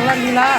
நல்லா இருக்கீங்களா?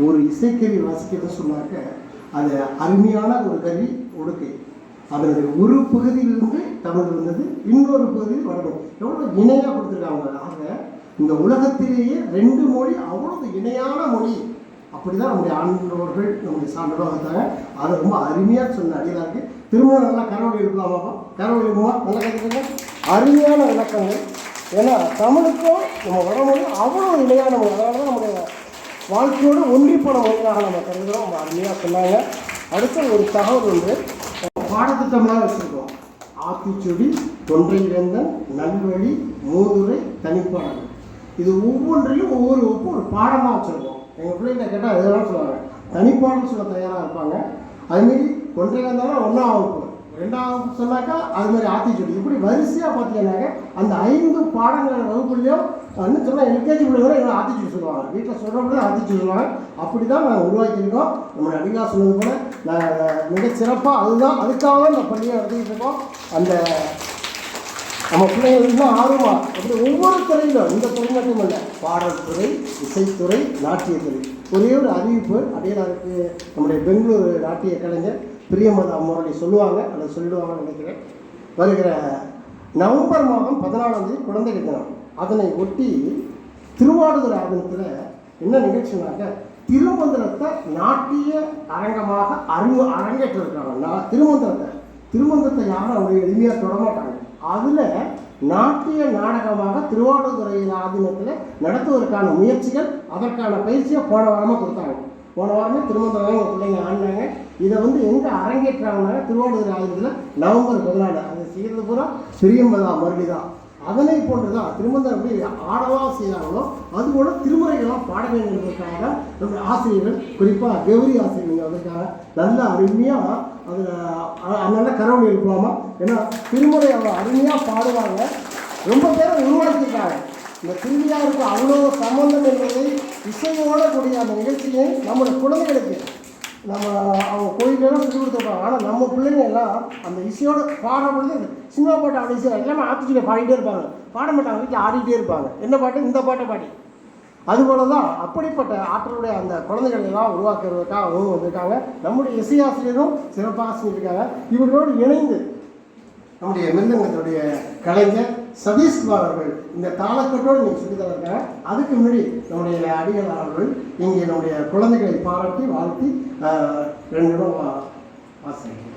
ஒரு இசைக்கருவி வாசிக்கிறது சொன்னாக்க அது அருமையான ஒரு கருவி உடுக்கை. அதனுடைய ஒரு பகுதியிலிருந்து தமிழ் வந்தது, இன்னொரு பகுதியில் வரணும். எவ்வளோ இணையாக கொடுத்துருக்காங்க. ஆக இந்த உலகத்திலேயே 2 மொழி அவ்வளவு இணையான மொழி. அப்படிதான் நம்முடைய ஆண்டவர்கள் நம்முடைய சான்றோர்கள் அதை ரொம்ப அருமையாக சொன்ன அடியாக இருக்குது. திரும்ப நல்லா கரவழி இருக்கலாமா? கரவழி இருக்குமா? நல்லா கேட்டுக்கோங்க. அருமையான விளக்கங்கள். ஏன்னா தமிழுக்கும் நம்ம வடமொழி அவ்வளோ இணையான மொழி. அதனால தான் நம்முடைய வாழ்க்கையோடு ஒன்றிப்போன மொழியாக நம்ம கருதுகிறோம். நம்ம அருமையாக சொன்னாங்க. அடுத்த ஒரு தகவல் ஒன்று பாடத்திட்டமாக வச்சுருக்கோம். ஆத்திச்சொடி, கொன்றை வேந்தன், நல்வழி, மூதுரை, தனிப்பாடல். இது ஒவ்வொன்றிலும் ஒவ்வொரு ஒரு பாடமாக வச்சுருக்கோம். எங்கள் பிள்ளைங்க கேட்டால் இதெல்லாம் சொல்லுவாங்க. தனிப்பாடல் சொல்ல தயாராக இருப்பாங்க. அதுமாரி கொன்றை வேந்தாலும் 1ஆம் வகுப்பு, 2ஆம் வகுப்பு சொன்னாக்கா அதுமாதிரி ஆத்திச்சொடி. இப்படி வரிசையாக பார்த்தீங்கன்னாக்க அந்த 5 பாடங்கள் வகுப்புலையும் இன்னும் சொன்னால் எல்கேஜி பிள்ளைங்க எங்களை ஆத்திச்சொடி சொல்லுவாங்க. வீட்டில் சொல்கிறப்பட ஆத்திச்சொடி சொல்லுவாங்க. அப்படி தான் நாங்கள் உருவாக்கியிருக்கோம். நம்மளுடைய அடிகா சொன்னது போல் நாங்கள் மிகச்சிறப்பாக அதுக்காக தான் இந்த பள்ளியை நடத்திக்கிட்டு இருக்கோம். அந்த நம்ம பிள்ளைகள் இன்னும் ஆர்வமாக அப்படி ஒவ்வொரு துறையிலும், இந்த துறை மட்டும் இல்லை, பாடல் துறை, இசைத்துறை, நாட்டியத்துறை. ஒரே ஒரு அறிவிப்பு அடையாளருக்கு நம்முடைய பெங்களூர் நாட்டிய கலைஞர் பிரியமதா முரளி சொல்லுவாங்க, அதை சொல்லிடுவாங்கன்னு நினைக்கிறேன். வருகிற நவம்பர் மாதம் 14ஆம் தேதி குழந்தைகள் தினம். அதனை ஒட்டி திருவாடுதுறை ஆதீனத்தில் என்ன நிகழ்ச்சினாக்க திருமந்திரத்தை நாட்டிய அரங்கமாக அரங்கேற்றிருக்காங்க. திருமந்திரத்தை யாரும் அவங்க எளிமையாக தொடமாட்டாங்க. அதில் நாட்டிய நாடகமாக திருவாடுதுறை ஆதீனத்தில் நடத்துவதற்கான முயற்சிகள், அதற்கான பயிற்சியை போன வாரமாக கொடுத்தாங்க. போன வாரமே திருமந்திரம் எங்கள் பிள்ளைங்க ஆடினாங்க. இதை எங்கே அரங்கேற்றாங்கன்னா திருவாடுதுறை ஆதீனத்தில் நவம்பர் 14. அதை செய்கிறது பூரா பிரியம்பதா முரளி தான். அதனை போன்று தான் திருமந்திரம் எப்படி ஆடவாக செய்கிறாங்களோ அதுபோல திருமுறைகளாக பாட வேண்டும் என்பதற்காக நம்முடைய ஆசிரியர்கள், குறிப்பாக கௌரி ஆசிரியர்கள் அதற்காக நல்ல அருமையாக அதில் நல்ல கரவணி இருக்கலாமா. ஏன்னா திருமுறை அவங்க அருமையாக பாடுவாங்க. ரொம்ப பேரை உருவாக்கியிருக்காங்க. இந்த திருவிழாவுக்கு அவ்வளோ சம்பந்தம் என்பதை இசையோட கூடிய அந்த நிகழ்ச்சியை நம்முடைய குழந்தைகளுக்கு நம்ம அவங்க கோயிலெல்லாம் சொல்லி கொடுத்துருப்பாங்க. ஆனால் நம்ம பிள்ளைங்க எல்லாம் அந்த இசையோடு பாடும்பொழுது சினிமா பாட்டு அப்படி இசை எல்லாமே ஆத்திச்சுல பாடிட்டே இருப்பாங்க. பாட மாட்டாங்க, வீட்டில் ஆடிட்டே இருப்பாங்க. என்ன பாட்டு? இந்த பாட்டை பாடி. அதுபோல தான் அப்படிப்பட்ட ஆற்றலுடைய அந்த குழந்தைகள் எல்லாம் உருவாக்குறதுக்காக அவங்க வந்திருக்காங்க. நம்முடைய இசையாசிரியரும் சிறப்பாக செஞ்சுருக்காங்க. இவர்களோடு இணைந்து நம்முடைய மிருதங்கத்துடைய கலைஞர் சதீஷ்குமார் அவர்கள் இந்த தாளக்கட்டோடு நீங்கள் சொல்லி தந்திருக்காங்க. அதுக்கு முன்னாடி நம்முடைய அடிகள் அவர்கள் இங்கே நம்முடைய குழந்தைகளை பாராட்டி வாழ்த்தி 2 நிமிடம் வாசிக்கிறேன்.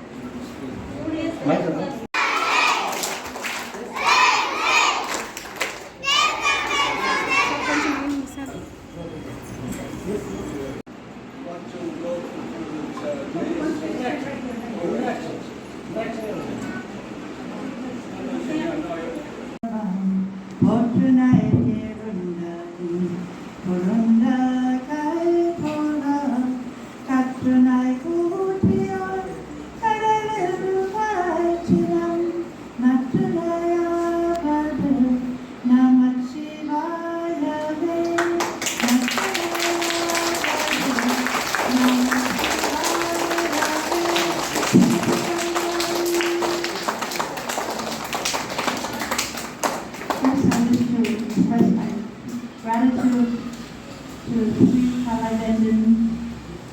Gratitude to Sri Kalavendan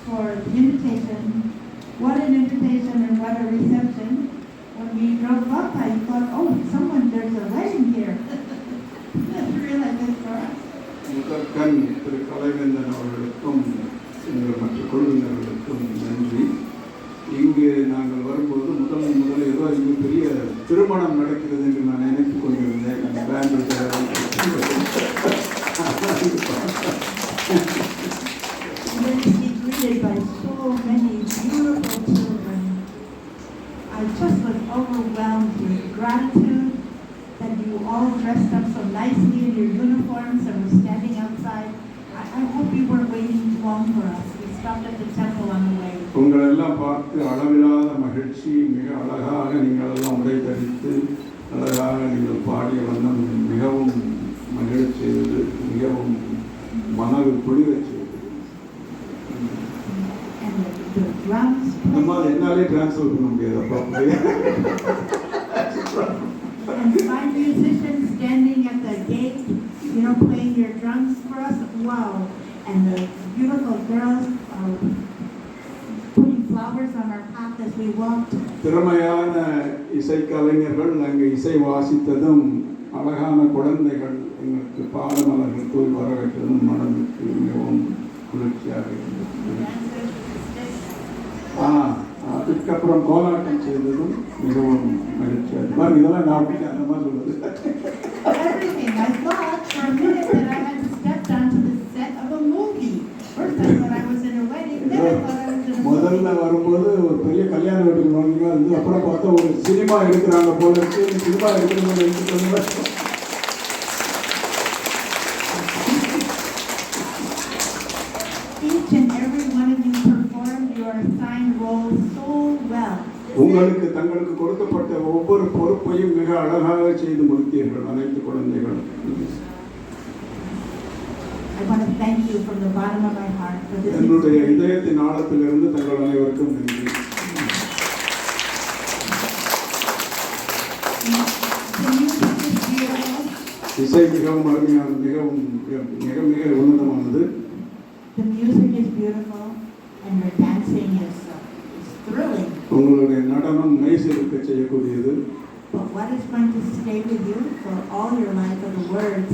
for the invitation. What an invitation and what a reception. When we drove up, I thought, oh, there's a legend here. That's really good for us. முதற்கண் திரு கலைவேந்தன் அவர்களுக்கும் எங்கள் மற்ற குழுவினர்களுக்கும் நன்றி. இங்கு நாங்கள் வரும்போது முதல் ஏதோ இங்கு பெரிய திருமணம் நடக்கிறது என்று நான் நினைத்துக் கொண்டிருந்தேன். அந்த pant just was overwhelmed with gratitude that you all dressed up so nicely in your uniforms and were standing outside. I hope you weren't waiting too long for us. We stopped at the temple on the way. உங்களெல்லாம் பார்த்து அளவில்லாத மகிழ்ச்சி, மிக அழகாக நீங்கள் எல்லாம் உடை தரித்து அழகாக நீங்கள் பாடிய வண்ணம் மிகவும் மகிழச் செய்தது, மிகவும் மனது குளிரச் செய்தது. And the drums. நம்ம என்னாலே டிரான்ஸ்ஃபர் பண்ண முடியாது அப்பா. And five musicians standing at the gate, you know, playing your drums for us. Wow. And the beautiful girls putting flowers on our path as we walked. திறமையான இசைக்கலைஞர்கள் அங்கே இசை வாசித்ததும், அழகான குழந்தைகள் எங்களுக்கு பாடமலர்கள் போய் வரவேற்றதும் மனதுக்கு மிகவும் குளிர்ச்சியாக இருந்தது. அதுக்கப்புறம் கோலாட்டம் செய்ததும் மிகவும் மகிழ்ச்சியாக இருந்தது. இதெல்லாம் நான் அந்த மாதிரி சொல்லுது. Everything. I thought for a minute that I had stepped onto the set of a movie. First I thought I was in a wedding, then I thought I was in a முதல்ல வரும்போது ஒரு பெரிய கல்யாண வீட்டுக்கு வாங்கினா இருந்து, அப்புறம் பார்த்தா ஒரு சினிமா எடுக்கிறாங்க போல இருக்கு. சினிமா எடுக்கிறவங்க எடுத்துக்கோங்க. Each and every one of you performed your assigned roles so well. உங்களுக்கு தங்களுக்கு கொடுக்கப்பட்ட ஒவ்வொரு பொறுப்பையும் மிக அழகாக செய்து முடித்தீர்கள் அனைத்து குழந்தைகள். I want to thank you from the bottom of my heart for this. என்னுடைய இதயத்தின் ஆழத்திலிருந்து தங்கள் அனைவருக்கும் நன்றி. இசை மிகவும் அருமையானது, மிகவும் மிக மிக உன்னதமானது. The music is beautiful and your dancing is thrilling. உங்களுடைய நடனம் மெய்சிலிர்க்க செய்யக்கூடியது. But what is going to stay with you for all your life are the words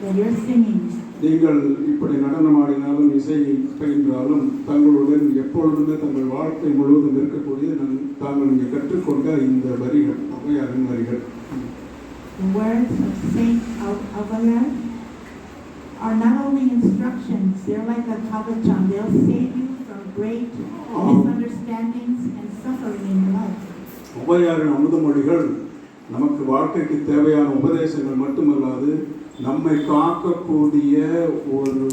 that you're singing. நீங்கள் இப்படி நடனமாடினாலும் இசை பயின்றாலும் தங்களுடன் எப்பொழுதுமே தங்கள் வாழ்க்கை முழுவதும் இருக்கக்கூடியது தாங்கள் இங்கே கற்றுக்கொண்ட இந்த வரிகள், ஔவையாரின் வரிகள். The words of Saint Avoyar are not only instructions, they're like a kavacham. They'll save you from great misunderstandings and suffering in your life. ஔவையாரின் அமுதமொழிகள் நமக்கு வாழ்க்கைக்கு தேவையான உபதேசங்கள் மட்டுமல்லாது நம்மை காக்கக்கூடிய ஒரு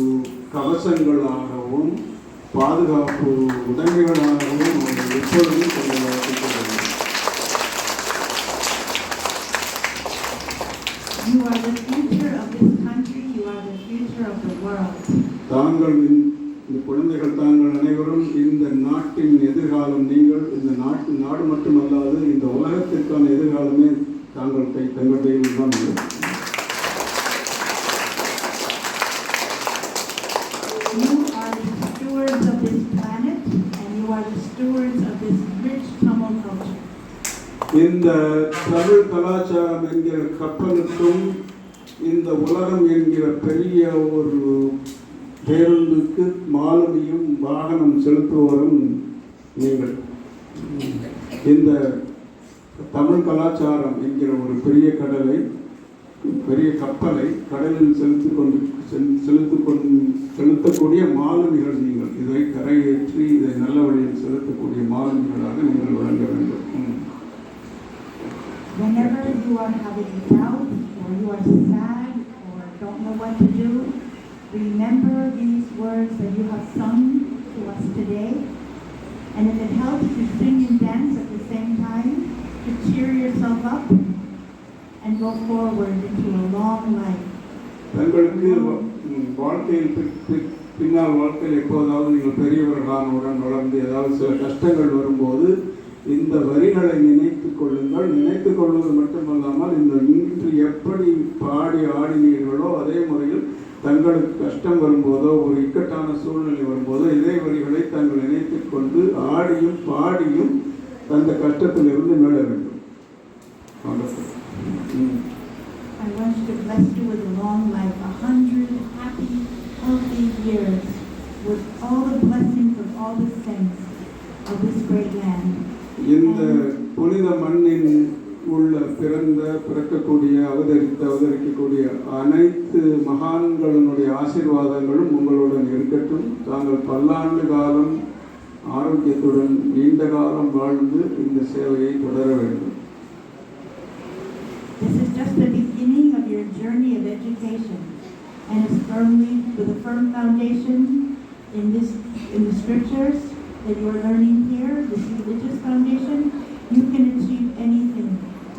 கவசங்களாகவும் பாதுகாப்பு உடைமைகளாகவும் எப்பொழுதும் You are the future of this country. You are the future of the world. தாங்கள் இந்த குழந்தைகள் தாங்கள் அனைவரும் இந்த நாட்டின் எதிர்காலம். நீங்கள் இந்த நாடு மட்டுமல்லாது இந்த உலகத்திற்கான எதிர்காலமே தங்கள் கையில் தான் உள்ளது. You are the stewards of this planet, and you are the stewards of this rich Tamil culture. இந்த தமிழ் கலாச்சாரம் என்கிற கப்பலுக்கும் இந்த உலகம் என்கிற பெரிய ஒரு பேருந்துக்கு மாலுமியும் வாகனம் செலுத்துவோரும் நீங்கள். இந்த தமிழ் கலாச்சாரம் என்கிற ஒரு பெரிய கப்பலை கடலில் செலுத்தக்கூடிய மாலுமிகள் நீங்கள். இதை கரையேற்றி இதை நல்ல வழியில் செலுத்தக்கூடிய மாலுமிகளாக நீங்கள் வழங்க வேண்டும். Whenever you are having doubt or you are sad or don't know what to do, remember these words that you have sung to us today. And if it helps you sing and dance at the same time, to cheer yourself up and go forward into a long life. தங்களுக்கு வாழ்க்கையில் பின்னால் வாழ்க்கையில் எப்போதாவது நீங்கள் பெரியவர்களானவுடன் வளர்ந்து ஏதாவது சில கஷ்டங்கள் வரும்போது இந்த வரிகளை நினைத்துக் கொள்ளுங்கள். நினைத்துக் கொள்வது மட்டுமல்லாமல் இந்த இன்று எப்படி பாடி ஆடினீர்களோ அதே முறையில் தங்களுக்கு கஷ்டம் வரும்போதோ ஒரு இக்கட்டான சூழ்நிலை வரும்போதோ இதே வரிகளை தாங்கள் நினைத்துக் கொண்டு ஆடியும் பாடியும் அந்த கஷ்டத்திலிருந்து மீள வேண்டும். I want to bless you with a long life, 100 happy, healthy years, with all the blessings of all the saints of this great land. இந்த புனித மண்ணின் உள்ள பிறக்கக்கூடிய அவதரிக்கக்கூடிய அனைத்து மகான்களுடைய ஆசீர்வாதங்களும் உங்களுடன் இருக்கட்டும். தாங்கள் பல்லாண்டு காலம் ஆரோக்கியத்துடன் நீண்ட காலம் வாழ்ந்து இந்த சேவையை தொடர just the beginning of your journey of education, and it's firmly with a firm foundation in the scriptures that you are learning here, this religious foundation. You can achieve anything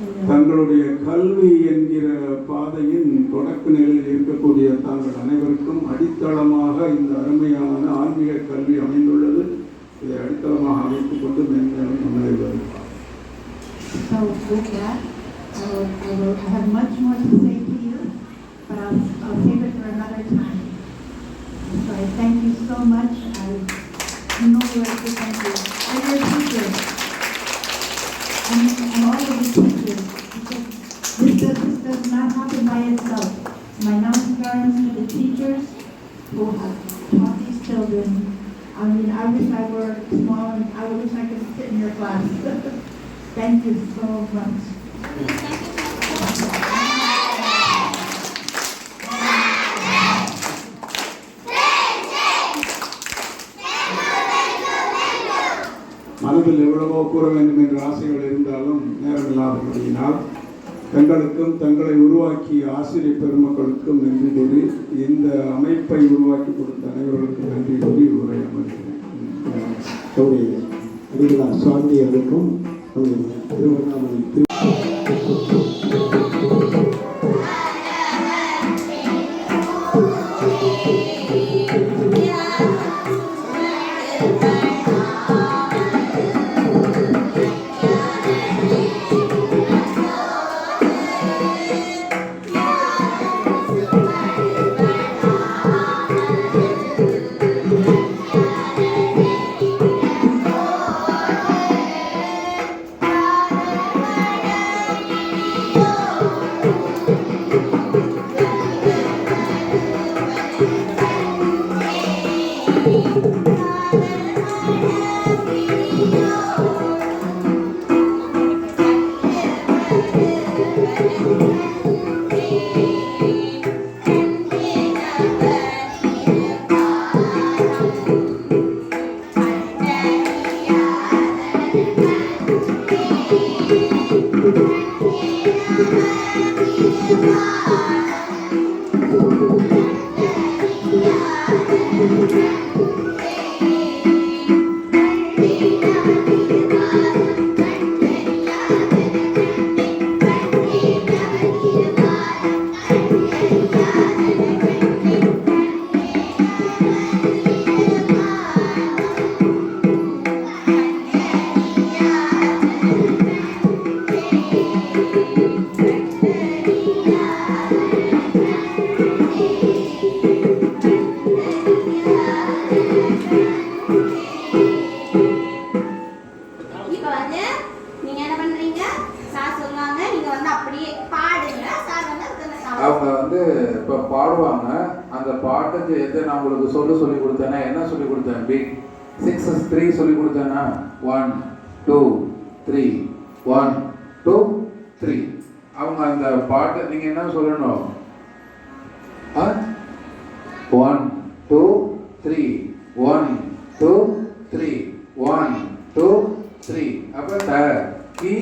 in life. தங்களுடைய கல்வி என்கிற பாதையின் தொடக்க நிலையில் இருக்கக்கூடிய தாங்கள் அனைவருக்கும் அடித்தளமாக இந்த அருமையான ஆன்மீக கல்வி அமைந்துள்ளது. இதை அடித்தளமாக அமைத்துக் கொண்டு மேன்மேலும் முன்னேறுவது. So with that, I have much more to say to you, but I'll save it for another time. So I thank you so much. I know you have to thank you. And your teachers. And all of the teachers. Because this does not happen by itself. My namaskars to the teachers who have taught these children. I mean, I wish I were small and I wish I could sit in your class. Thank you so much. மனதில் எவ்வளவோ கூற வேண்டும் என்ற ஆசைகள் இருந்தாலும் நேரமில்லாதபடியினால் தங்களுக்கும் தங்களை உருவாக்கிய ஆசிரியர் பெருமக்களுக்கும் நன்றி கூறி இந்த அமைப்பை உருவாக்கி கொடுத்த அனைவர்களுக்கும் நன்றி கூறி உரை அமர்கிறேன். அடிகளார் சுவாமி அவருக்கும் திருவண்ணாமலை அவங்க வந்து இப்போ பாடுவாங்க. அந்த பாட்டுக்கு எது நான் உங்களுக்கு சொல்லி கொடுத்தேன்னா என்ன சொல்லி கொடுத்தேன்? பிக் 6 3 சொல்லி கொடுத்தேன்னா 1 2 3 1 2 3. அவங்க அந்த பாட்டு நீங்க என்ன சொல்லணும்? 1 2 3 1 2 3 1 2 3. அப்ப த கி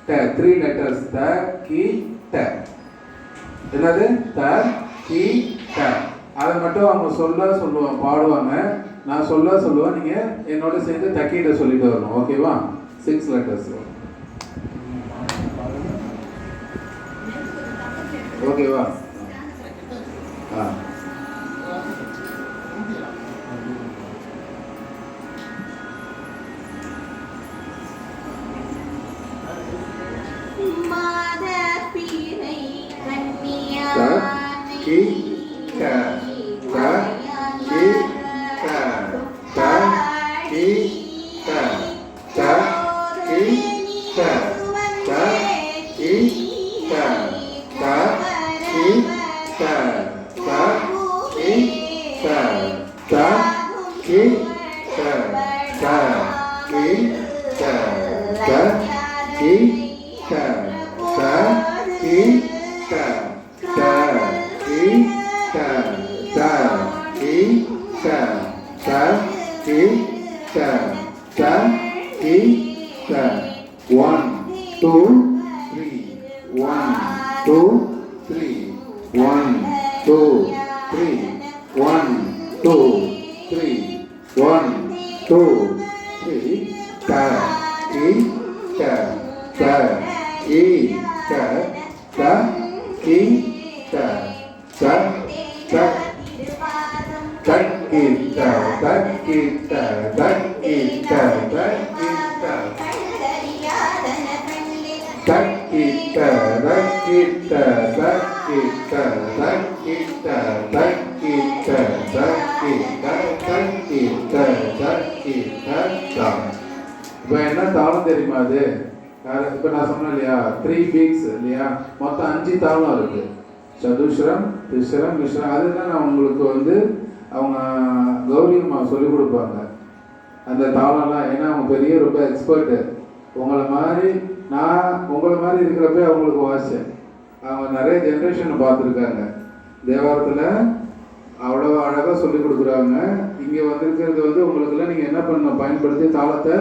ட 3 லெட்டர்ஸ் த கி ட. என்னது? த கி ட. அதை மட்டும் அவங்க சொல்லுவாங்க, பாடுவாங்க. நான் சொல்லுவேன், நீங்க என்னோட சேர்ந்து தக்கிட்ட சொல்லிட்டு வரணும். ஓகேவா? 6 லெட்டர்ஸ். ஓகேவா? One, two, three. 1, 2, 3. 1, 2, 3. 1, 2, 3. 1, 2, 3. Ta, ki, ta, ta, ki, ta, ta, ki, ta, ta, ta. Takita, takita, takita, takita. Takita, takita, takita, takita, takita, takita, takita, takita. இப்போ என்ன தாளம் தெரியுமா அது? இப்போ நான் சொன்னேன் இல்லையா, 3 பீட்ஸ் இல்லையா, மொத்தம் 5 தாளம் இருக்கு. சதுஸ்ரம், திஸ்ரம், மிஸ்ரம். அதுதான் நான் உங்களுக்கு வந்து அவங்க கௌரி அம்மா சொல்லிக் கொடுப்பாங்க அந்த தாளம்லாம். ஏன்னா அவங்க பெரிய ரொம்ப எக்ஸ்பர்ட்டு. உங்களை மாதிரி இருக்கிறப்ப அவங்களுக்கு வாசிச்சேன். அவங்க நிறைய ஜென்ரேஷனை பார்த்துருக்காங்க. தேவாரத்தில் அவ்வளோ அழகாக சொல்லிக் கொடுக்குறாங்க. இங்கே வந்திருக்கிறது வந்து உங்களுக்கெல்லாம் நீங்கள் என்ன பண்ண பயன்படுத்தி தாளத்தை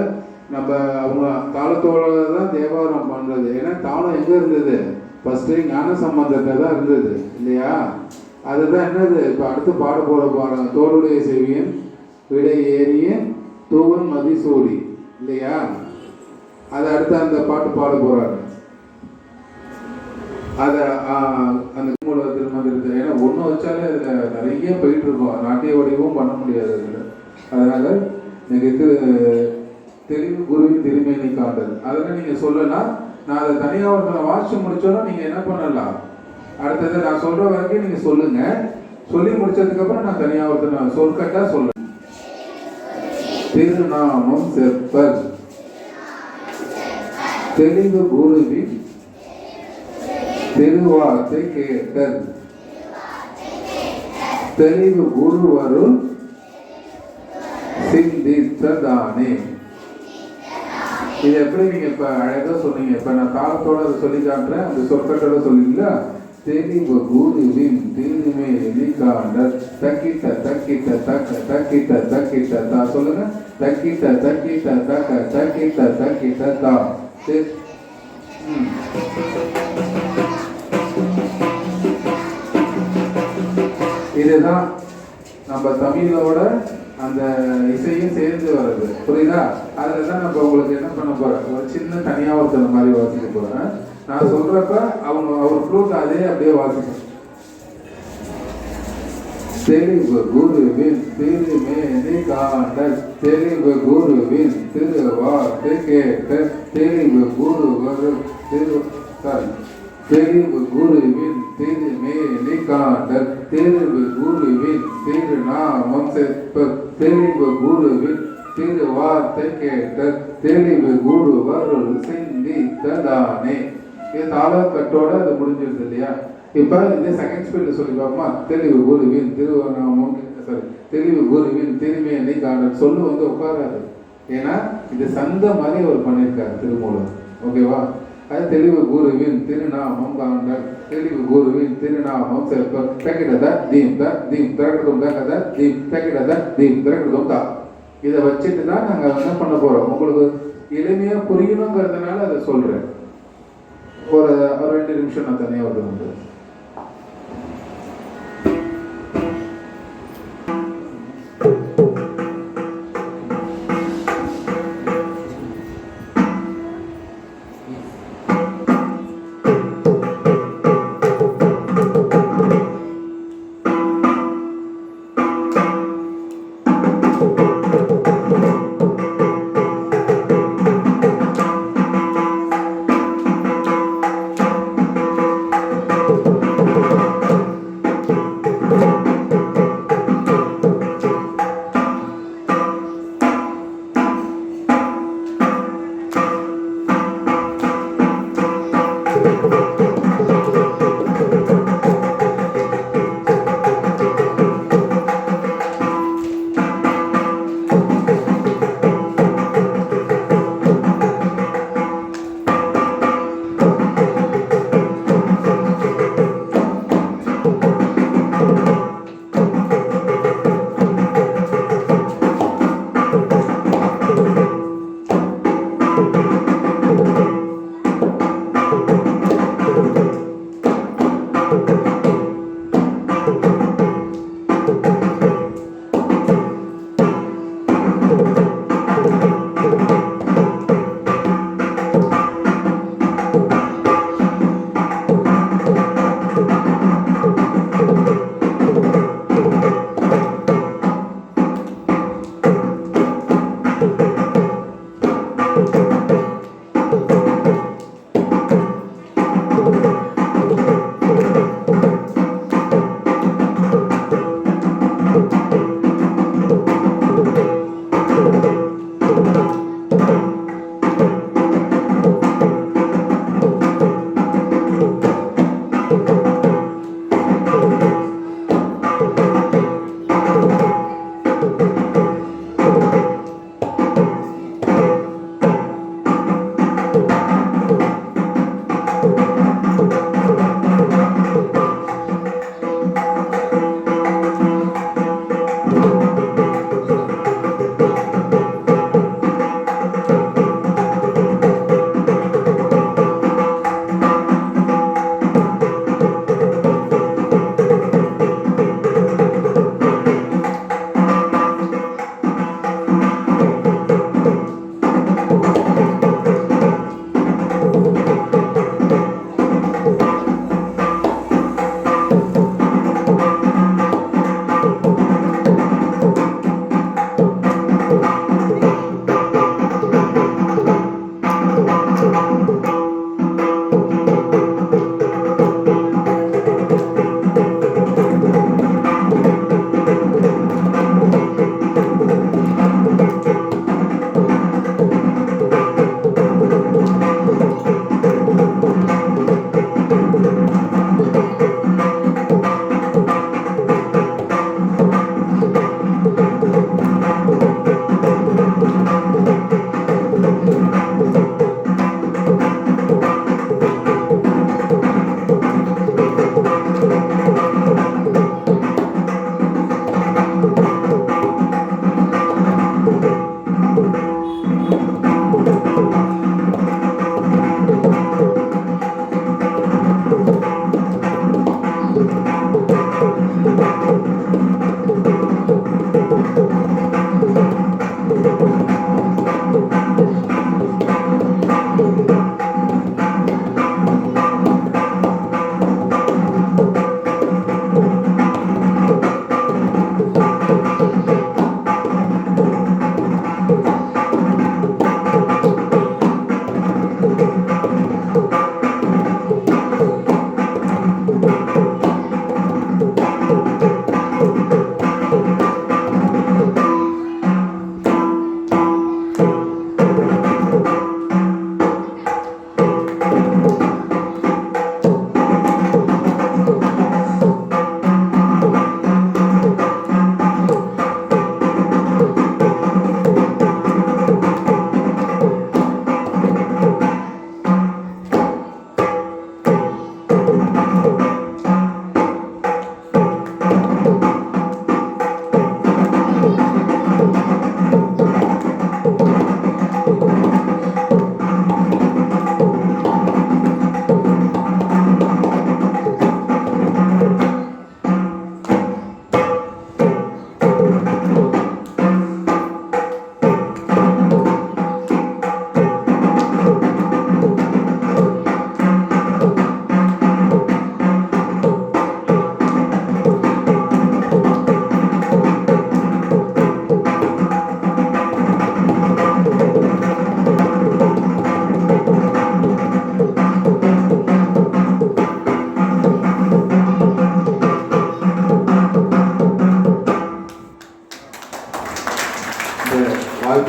நம்ம அவங்க தாளத்தோட தான் தேவாரம் பண்ணுறது. ஏன்னா தாளம் எங்கே இருந்தது? ஃபஸ்ட்டு ஞான சம்பந்தத்தை தான் இருந்தது இல்லையா? அதுதான் என்னது இப்போ அடுத்து பாட போகிற பாருங்க. தோளுடைய செவியன் விடை ஏறிய தூவன் மதிசூடி இல்லையா? அதை அடுத்து அந்த பாட்டு பாட போகிறாங்க. அதை அந்த மூல திருமந்திரத்தை ஏன்னா ஒன்று வச்சாலே அதில் நிறைய போயிட்டு இருக்கோம். நாட்டிய வடிவமும் பண்ண முடியாது அதில். அதனால் நீங்கள் தெளிவு குருவின் திருமேனி காண்டல் அதெல்லாம் நீங்கள் சொல்லலாம். நான் அதை தனியாக ஒருத்தனை வாசிச்சு முடிச்சோன்னா நீங்கள் என்ன பண்ணலாம், அடுத்தது நான் சொல்கிற வரைக்கும் நீங்கள் சொல்லுங்கள். சொல்லி முடிச்சதுக்கப்புறம் நான் தனியாக ஒருத்தனை சொற்கட்டா சொல்லுங்க. திருநாமம் செப்பல் தெளிவு குருவின் திருவார்த்தை கேட்டல் தெளிவு குருவருள் சிந்தித்ததானே. இது எப்படி நீங்க இப்ப அழகா சொன்னீங்க. இப்ப நான் காலத்தோட அதை சொல்லி காட்டுறேன். அந்த சொற்கட்டோட சொல்லிங்களா? தெளிவு குருவின் திருமேனி காண்டல் தக்கிட்ட தக்கிட்ட தக்க தக்கிட்ட தக்கிட்ட தா சொல்லுங்க. தக்கிட்ட தக்கிட்ட தக்க தக்கிட்ட தக்கிட்ட தா. இதுதான் நம்ம தமிழோட அந்த இசையும் சேர்ந்து வர்றது. புரியுதா? அதில் தான் நம்ம உங்களுக்கு என்ன பண்ண போகிறேன், ஒரு சின்ன தனியாக ஒருத்தனை மாதிரி வாசிக்க போகிறேன். நான் சொல்கிறப்ப அவர் ஃப்ளூட் அதே அப்படியே வாசிப்பேன். தெளிவு குருவின் திருமேனி காண்டல் தெளிவு குருவின் திருவார்த்தை கேட்டல் தெளிவு குருவருள் தெளிவு குருவின் திருமேனி காண்டல் தெளிவு குருவின் திருநாமம் செப்பல் தெளிவு குருவின் திருவார்த்தை கேட்டல் தெளிவு குருவருள் சிந்தித்ததானே. இது தாளக்கட்டோட அது முடிஞ்சிருது இல்லையா? இப்போ இதே செகண்ட் ஸ்பீட்ல சொல்லி பார்ப்போமா? தெளிவு குருவின் திருநாமம் தெளிவு குருவின் திருமேனி காண்டல் சொல்லு வந்து உட்காராது. ஏன்னா இது சந்த மாதிரி அவர் பண்ணியிருக்காரு திருமூலர். ஓகேவா? அது தெளிவு குருவின் திருநாமம் காண்டல் தெளிவு குருவின் திருநாமம் செப்பல் தக்கிடத தீம் த தீம் திறக்கட்டும் தக்கத தீம் தக்கிடத தீம் திறக்கட்டும் தா. இதை வச்சுட்டு தான் நாங்கள் என்ன பண்ண போகிறோம். உங்களுக்கு எளிமையாக புரியணுங்கிறதுனால அதை சொல்கிறேன். ஒரு 2 நிமிஷம் நான் தனியாக வந்து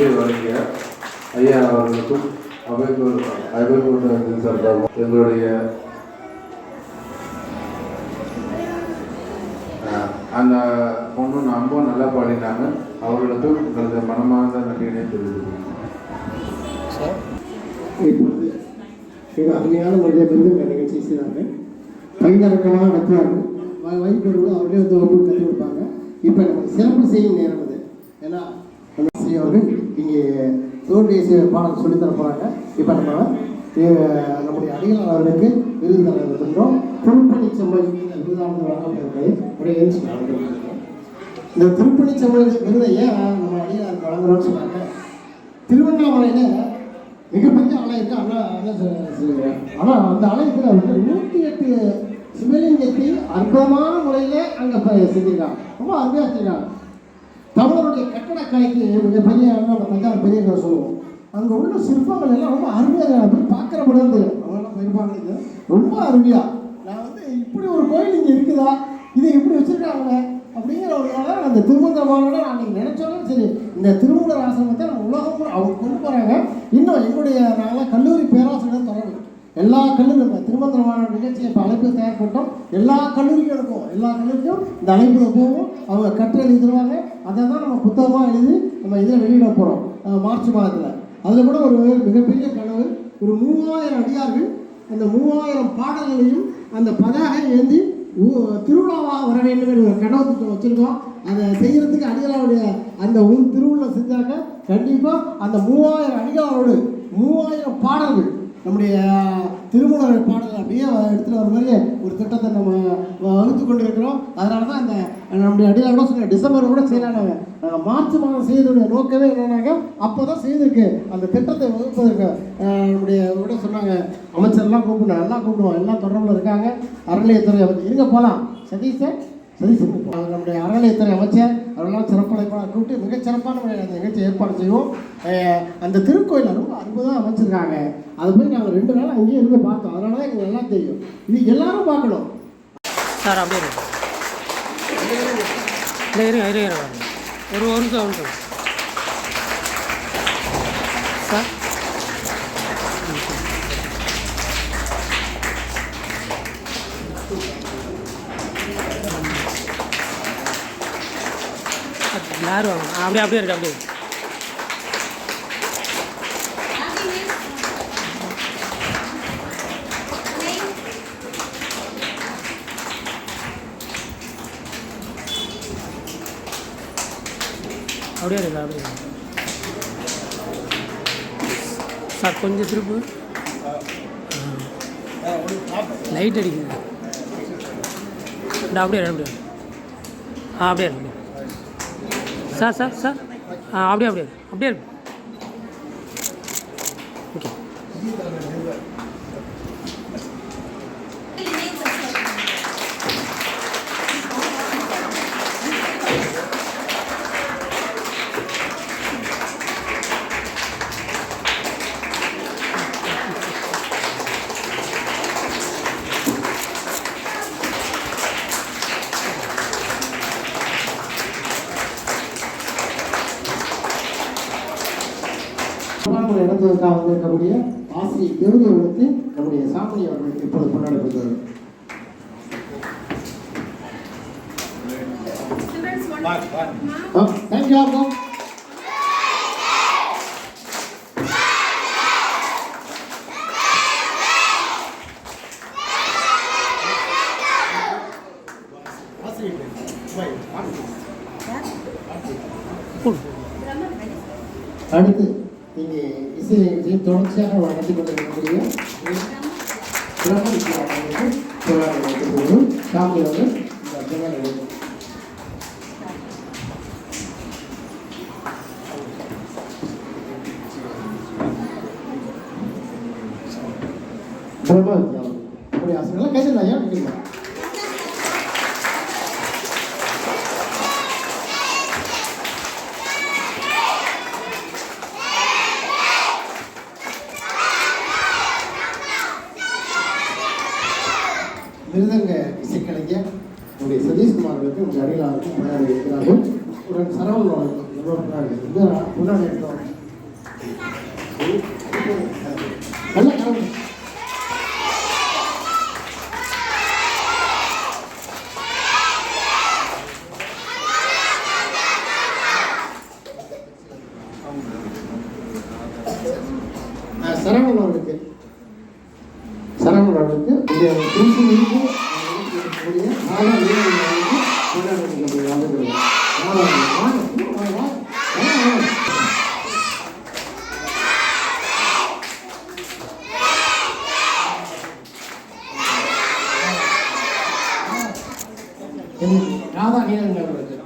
பட்டத்தை வழங்கிய ஐயா அவர்களுக்கும் அவைக்கூட்டத்தின் சார்பாக எங்களுடைய அந்த பொண்ணு ரொம்ப நல்லா பாடினாங்க. அவர்களுக்கும் எங்களது மனமார்ந்த நன்றியினை தெரிவித்துக்கிறோம். இப்பொழுது மிக அருமையான முறையில் இந்த நிகழ்ச்சி செய்தார்கள். பயிலரங்கமாக நடத்துவார்கள். வகுப்பவர்களும் அவர்களே வந்து வகுப்பு கற்றுக் கொடுப்பாங்க. இப்போ நமக்கு சிறப்பு செய்யும் நேரம் அது. ஏன்னா அவர்கள் இங்கே தோல்வியை பாடம் சொல்லித்தர போகிறாங்க. இப்போ நம்முடைய அடிகள் அவர்களுக்கு விருது தர இருக்கின்றோம். திருப்பணி செம்மல் விருதானது வழங்கப்படுகிறது. இந்த திருப்பணி செம்மல் விருதை ஏன் நம்ம அடிகள் வழங்குறோம்னு சொன்னாங்க. திருவண்ணாமலையில் மிகப்பெரிய அலை இருக்குது. ஆனால் அந்த அலைக்கு வந்து 108 சிவலிங்கத்தை அற்புதமான முறையில் அங்கே செஞ்சுருக்காங்க. ரொம்ப அருமையாக செஞ்சுருக்காங்க. தமிழருடைய கட்டடக்கலைக்கு மிகப்பெரிய நம்ம தஞ்சாவூர் பெரிய கதை சொல்லுவோம். அங்கே உள்ள சிற்பங்கள் எல்லாம் ரொம்ப அருமையாக போய் பார்க்குற முடியாது. அவங்களாம் போயிருப்பாங்க. ரொம்ப அருமையாக நான் வந்து இப்படி ஒரு கோயில் இங்கே இருக்குதா, இதை இப்படி வச்சுருக்காங்க அப்படிங்கிற ஒரு நாள் அந்த திருமந்திரமானோட நான் நீங்கள் நினச்சாலும் சரி, இந்த திருமூலர் ஆசிரமத்தை நம்ம உலகம் அவங்க கொண்டு போகிறாங்க. இன்னும் எங்களுடைய நாங்களாம் கல்லூரி பேராசிரியர் தொடர்பு எல்லா கல்லூரியும் திருமந்திரமான நிகழ்ச்சியை இப்போ அழைப்பு தயார் பண்ணிட்டோம். எல்லா கல்லூரிக்கும் இருக்கும். எல்லா கல்லூரிக்கும் இந்த அழைப்பில் போகும். அவங்க கட்டுரை எழுதிடுவாங்க. அதை தான் நம்ம புத்தகமாக எழுதி நம்ம இதில் வெளியிட போகிறோம் மார்ச் மாதத்தில். அதில் கூட ஒரு மிகப்பெரிய கனவு, ஒரு 3000 அடியார்கள் அந்த 3000 பாடல்களையும் அந்த பதாகை ஏந்தி திருவிழாவாக வர வேண்டும் என்ற ஒரு கனவு திட்டம் வச்சுருக்கோம். அதை செய்கிறதுக்கு அடிகளாருடைய அந்த திருவிழா செஞ்சாக்க கண்டிப்பாக அந்த 3000 அடிகளாரோடு 3000 பாடல்கள் நம்முடைய திருமூலர் பாடல் அப்படியே எடுத்துகிட்டு வர மாதிரி ஒரு திட்டத்தை நம்ம வகுத்து கொண்டு இருக்கிறோம். அதனால தான் அந்த நம்முடைய அடியில் கூட சொன்ன டிசம்பர் கூட செய்யலாங்க. நாங்கள் மார்ச் மாதம் செய்ததுடைய நோக்கமே என்னன்னாக்க அப்போ தான் செய்திருக்கு அந்த திட்டத்தை வகுப்பதற்கு. நம்முடைய கூட சொன்னாங்க அமைச்சர்லாம் கூப்பிடணும், எல்லாம் கூப்பிடுவோம், எல்லாம் தொடர்பில் இருக்காங்க. அறநிலையத்துறை இருங்க போகலாம். சதீஷன் நம்முடைய அறநிலையத்துறை அமைச்சர் அவரெல்லாம் சிறப்படைப்பாக கூப்பிட்டு மிகச்சிறப்பான அந்த நிகழ்ச்சி ஏற்பாடு செய்வோம். அந்த திருக்கோயிலை ரொம்ப அற்புதமாக அமைச்சிருக்காங்க. அது போய் நாங்கள் 2 நாள் அங்கேயே இருந்து பார்த்தோம். அதனால தான் எங்களுக்கு நல்லா தெரியும். இது எல்லாரும் பார்க்கணும் சார். அப்படியே ஒரு நிமிஷம் சார். யாரும் அப்படியே இருக்கு. அப்படியே அப்படியே இருக்கு. அப்படியே சார் கொஞ்சம் திருப்பு லைட் அடிக்குது. அப்படியே அப்படியே அப்படியே இருக்கு சார். அப்படியே இருக்கு. ஓகே. இடத்திற்காக வந்திருக்கக்கூடிய ஆசிரியர் விருது கொடுத்து நம்முடைய சாமி அவர்களுக்கு இப்போது கொண்டாடப்படுகிறது. தேங்க்யூ. அடுத்து இங்கே இசை நிகழ்ச்சியை தொடர்ச்சியாக நடத்தி கொண்டிருக்கக்கூடிய சாமி அவர்கள் பிரம்ம ஆசிரியர்கள் கைது ஐயா நிற்கிறீங்க. மிருதங்க இசைக்கலைஞர் நம்முடைய சதீஷ்குமார்களுக்கு உங்கள் அடிகளாருக்கு முன்னாடி இருக்கிறார்கள். உடன் சரவணன் முன்னாடி முன்னாடி இருக்கிறோம். அவர்களுக்கு இந்த திருச்சியிலிருந்து இருக்கக்கூடிய மாதா வீரர்களுக்கு கொண்டாடக்கூடிய ஆண்டுகள் ராதா நீலன் அவர்களுக்கு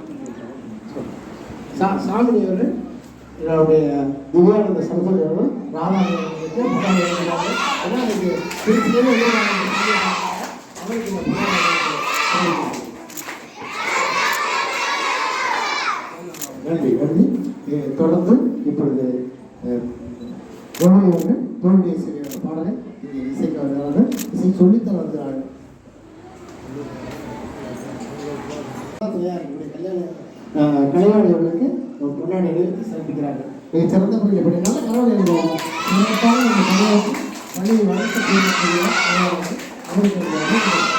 சாமினி அவர்கள் என்னுடைய திவ்யானந்த சரஸ்வதி அவர்கள் ராதா நீலனுக்கு அவருக்கு நன்றி நன்றி. தொடர்ந்து இப்பொழுது அவர்கள் தோல்வி செய்கிற பாடலை இங்கே இசைக்கு வருகிறார்கள். இசை சொல்லித்தர வருகிறார்கள். கலைவாணிகளுக்கு முன்னாடி நிறுத்தி சிறப்பிக்கிறார்கள். மிக சிறந்த முறையில் எப்படி நல்ல கலைவாணி பள்ளியை வளர்த்து அவருக்கு